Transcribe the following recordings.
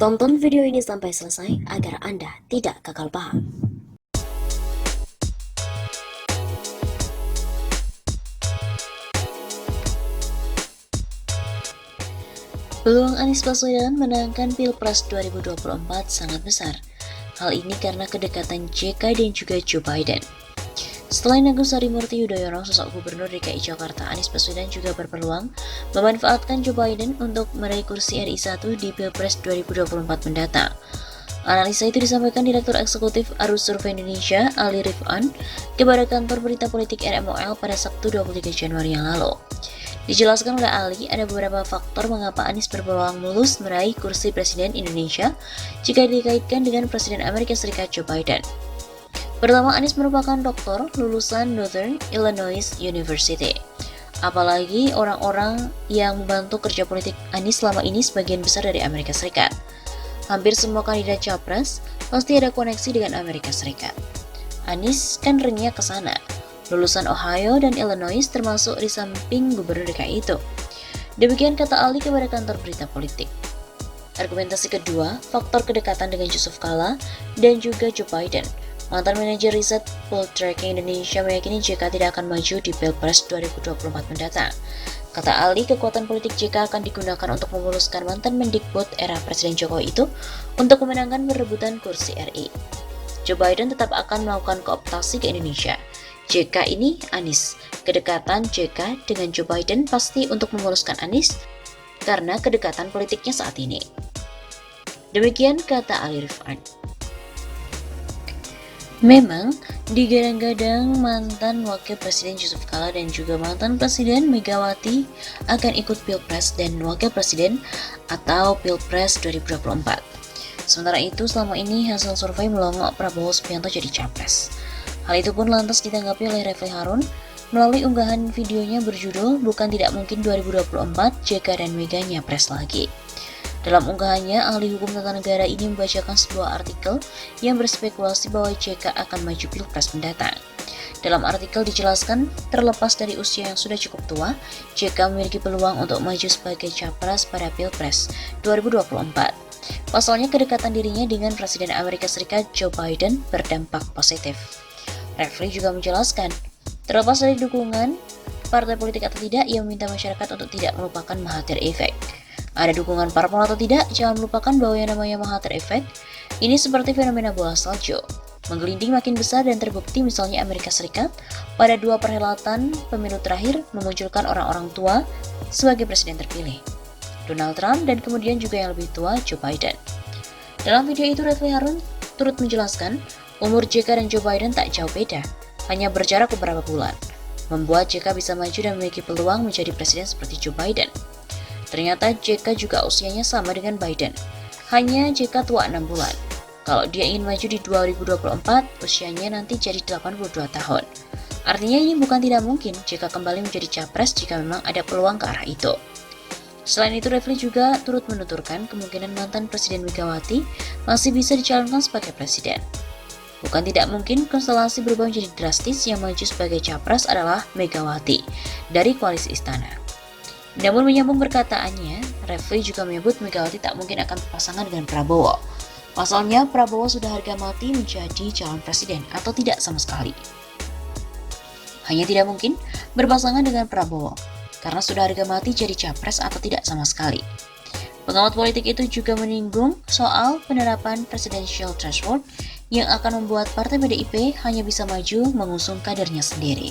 Tonton video ini sampai selesai agar Anda tidak gagal paham. Peluang Anies Baswedan menangkan Pilpres 2024 sangat besar. Hal ini karena kedekatan JK dan juga Joe Biden. Selain Agus Harimurti Yudhoyono, sosok Gubernur DKI Jakarta Anies Baswedan juga berpeluang memanfaatkan Joe Biden untuk meraih kursi RI 1 di Pilpres 2024 mendatang. Analisa itu disampaikan Direktur Eksekutif Arus Survei Indonesia, Ali Rifan, kepada kantor berita politik RMOL pada Sabtu 23 Januari yang lalu. Dijelaskan oleh Ali, ada beberapa faktor mengapa Anies berpeluang mulus meraih kursi Presiden Indonesia jika dikaitkan dengan Presiden Amerika Serikat Joe Biden. Pertama, Anies merupakan doktor lulusan Northern Illinois University. Apalagi orang-orang yang membantu kerja politik Anies selama ini sebagian besar dari Amerika Serikat. Hampir semua kandidat capres pasti ada koneksi dengan Amerika Serikat. Anies kan renyah ke sana. Lulusan Ohio dan Illinois termasuk di samping gubernur DKI itu. Demikian kata Ali kepada kantor berita politik. Argumentasi kedua, faktor kedekatan dengan Yusuf Kala dan juga Joe Biden. Mantan manajer riset Poll Tracking Indonesia meyakini JK tidak akan maju di Pilpres 2024 mendatang. Kata Ali, kekuatan politik JK akan digunakan untuk memuluskan mantan Mendikbud era Presiden Jokowi itu untuk memenangkan perebutan kursi RI. Joe Biden tetap akan melakukan kooptasi ke Indonesia. JK ini Anies. Kedekatan JK dengan Joe Biden pasti untuk memuluskan Anies karena kedekatan politiknya saat ini. Demikian kata Ali Rifan. Memang digadang-gadang mantan Wakil Presiden Yusuf Kala dan juga mantan Presiden Megawati akan ikut Pilpres dan Wakil Presiden atau Pilpres 2024. Sementara itu, selama ini hasil survei melongok Prabowo Subianto jadi capres. Hal itu pun lantas ditanggapi oleh Refly Harun melalui unggahan videonya berjudul "Bukan Tidak Mungkin 2024, JK dan Mega Nyapres Lagi". Dalam unggahannya, ahli hukum tata negara ini membacakan sebuah artikel yang berspekulasi bahwa JK akan maju Pilpres mendatang. Dalam artikel dijelaskan, terlepas dari usia yang sudah cukup tua, JK memiliki peluang untuk maju sebagai capres pada Pilpres 2024. Pasalnya, kedekatan dirinya dengan Presiden Amerika Serikat Joe Biden berdampak positif. Refly juga menjelaskan, terlepas dari dukungan partai politik atau tidak, ia meminta masyarakat untuk tidak melupakan Mahathir Effect. Ada dukungan parpol atau tidak, jangan melupakan bahwa yang namanya Mahathir Effect ini seperti fenomena bola salju, menggelinding makin besar dan terbukti misalnya Amerika Serikat pada 2 perhelatan pemilu terakhir memunculkan orang-orang tua sebagai presiden terpilih, Donald Trump dan kemudian juga yang lebih tua Joe Biden. Dalam video itu Refly Harun turut menjelaskan, umur JK dan Joe Biden tak jauh beda, hanya berjarak beberapa bulan, membuat JK bisa maju dan memiliki peluang menjadi presiden seperti Joe Biden. Ternyata JK juga usianya sama dengan Biden, hanya JK tua 6 bulan. Kalau dia ingin maju di 2024, usianya nanti jadi 82 tahun. Artinya ini bukan tidak mungkin JK kembali menjadi capres jika memang ada peluang ke arah itu. Selain itu, Refly juga turut menuturkan kemungkinan mantan Presiden Megawati masih bisa dicalonkan sebagai presiden. Bukan tidak mungkin konstelasi berubah menjadi drastis, yang maju sebagai capres adalah Megawati dari koalisi istana. Namun menyambung perkataannya, Refly juga menyebut Megawati tak mungkin akan berpasangan dengan Prabowo. Pasalnya, Prabowo sudah harga mati menjadi calon presiden atau tidak sama sekali. Hanya tidak mungkin berpasangan dengan Prabowo, karena sudah harga mati jadi capres atau tidak sama sekali. Pengamat politik itu juga menyinggung soal penerapan presidential threshold yang akan membuat partai PDIP hanya bisa maju mengusung kadernya sendiri.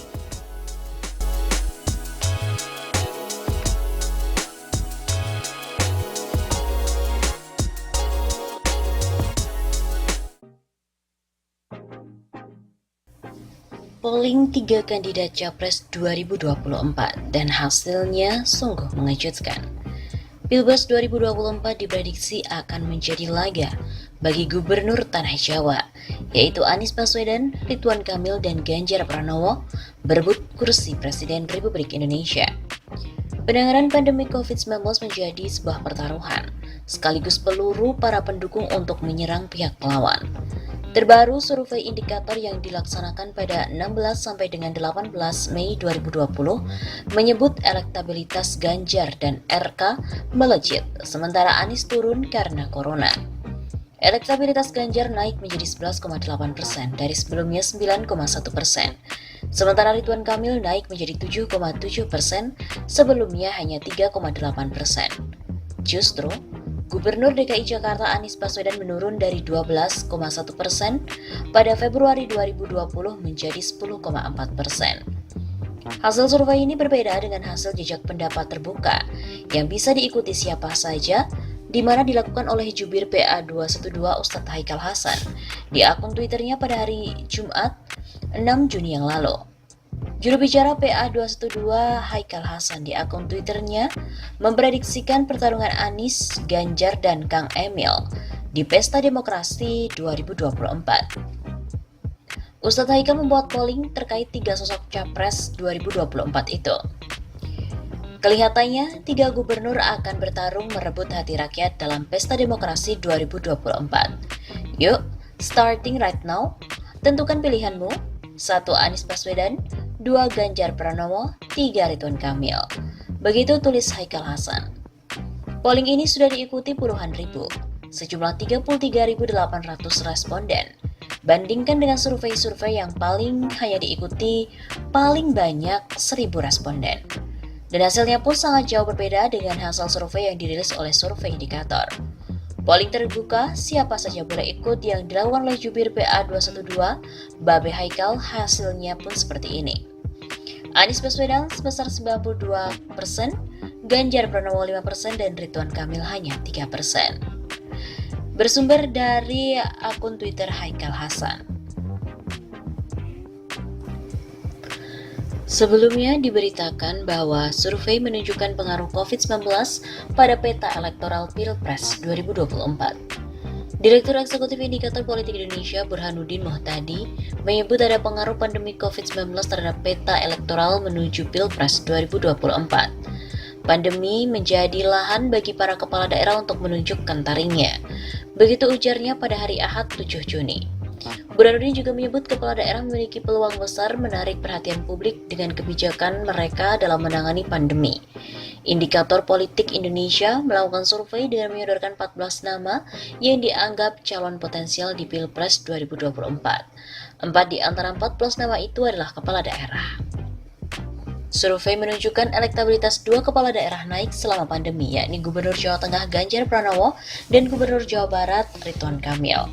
Polling 3 kandidat Capres 2024 dan hasilnya sungguh mengejutkan. Pilpres 2024 diprediksi akan menjadi laga bagi gubernur tanah Jawa, yaitu Anies Baswedan, Ridwan Kamil, dan Ganjar Pranowo berebut kursi Presiden Republik Indonesia. Penanganan pandemi COVID-19 menjadi sebuah pertaruhan, sekaligus peluru para pendukung untuk menyerang pihak lawan. Terbaru survei indikator yang dilaksanakan pada 16 sampai dengan 18 Mei 2020 menyebut elektabilitas Ganjar dan RK melejit, sementara Anies turun karena corona. Elektabilitas Ganjar naik menjadi 11,8% dari sebelumnya 9,1%. Sementara Ridwan Kamil naik menjadi 7,7%, sebelumnya hanya 3,8%. Justru, Gubernur DKI Jakarta Anies Baswedan menurun dari 12,1% pada Februari 2020 menjadi 10,4%. Hasil survei ini berbeda dengan hasil jejak pendapat terbuka yang bisa diikuti siapa saja, di mana dilakukan oleh jubir PA212 Ustadz Haikal Hasan di akun Twitternya pada hari Jumat 6 Juni yang lalu. Juru bicara PA212 Haikal Hasan di akun Twitternya memprediksikan pertarungan Anies, Ganjar, dan Kang Emil di Pesta Demokrasi 2024. Ustadz Haikal membuat polling terkait 3 sosok capres 2024 itu. Kelihatannya, 3 gubernur akan bertarung merebut hati rakyat dalam Pesta Demokrasi 2024. Yuk, starting right now, tentukan pilihanmu. 1. Anies Baswedan, 2. Ganjar Pranowo, 3. Ridwan Kamil. Begitu tulis Haikal Hasan. Polling ini sudah diikuti puluhan ribu, sejumlah 33.800 responden. Bandingkan dengan survei-survei yang hanya diikuti paling banyak 1.000 responden. Dan hasilnya pun sangat jauh berbeda dengan hasil survei yang dirilis oleh survei indikator. Polling terbuka, siapa saja boleh ikut yang dilakukan oleh jubir PA212, Babe Haikal, hasilnya pun seperti ini. Anies Baswedan sebesar 92%, Ganjar Pranowo 5%, dan Ridwan Kamil hanya 3%. Bersumber dari akun Twitter Haikal Hasan. Sebelumnya diberitakan bahwa survei menunjukkan pengaruh COVID-19 pada peta elektoral Pilpres 2024. Direktur Eksekutif Indikator Politik Indonesia Burhanuddin Muhtadi menyebut ada pengaruh pandemi COVID-19 terhadap peta elektoral menuju Pilpres 2024. Pandemi menjadi lahan bagi para kepala daerah untuk menunjukkan taringnya. Begitu ujarnya pada hari Ahad 7 Juni. Burhanuddin juga menyebut kepala daerah memiliki peluang besar menarik perhatian publik dengan kebijakan mereka dalam menangani pandemi. Indikator Politik Indonesia melakukan survei dengan menyodorkan 14 nama yang dianggap calon potensial di Pilpres 2024. 4 di antara 14 nama itu adalah kepala daerah. Survei menunjukkan elektabilitas 2 kepala daerah naik selama pandemi, yakni Gubernur Jawa Tengah Ganjar Pranowo dan Gubernur Jawa Barat Ridwan Kamil.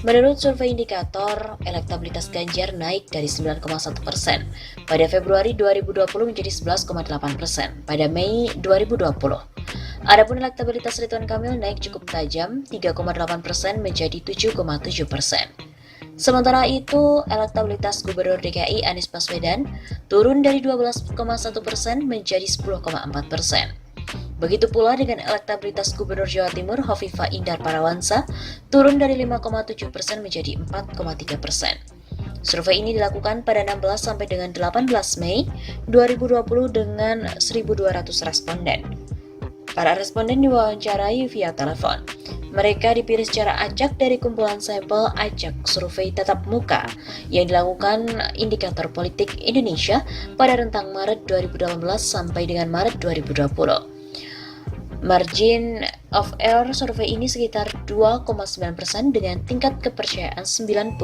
Menurut survei indikator, elektabilitas Ganjar naik dari 9,1% pada Februari 2020 menjadi 11,8% pada Mei 2020. Adapun elektabilitas Ridwan Kamil naik cukup tajam 3,8% menjadi 7,7%. Sementara itu, elektabilitas Gubernur DKI Anies Baswedan turun dari 12,1% menjadi 10,4%. Begitu pula dengan elektabilitas Gubernur Jawa Timur Hovifah Indar Parawansa turun dari 5,7% menjadi 4,3%. Survei ini dilakukan pada 16 sampai dengan 18 Mei 2020 dengan 1.200 responden. Para responden diwawancarai via telepon. Mereka dipilih secara acak dari kumpulan sampel acak survei tatap muka yang dilakukan Indikator Politik Indonesia pada rentang Maret 2018 sampai dengan Maret 2020. Margin of error survei ini sekitar 2,9% dengan tingkat kepercayaan 95%.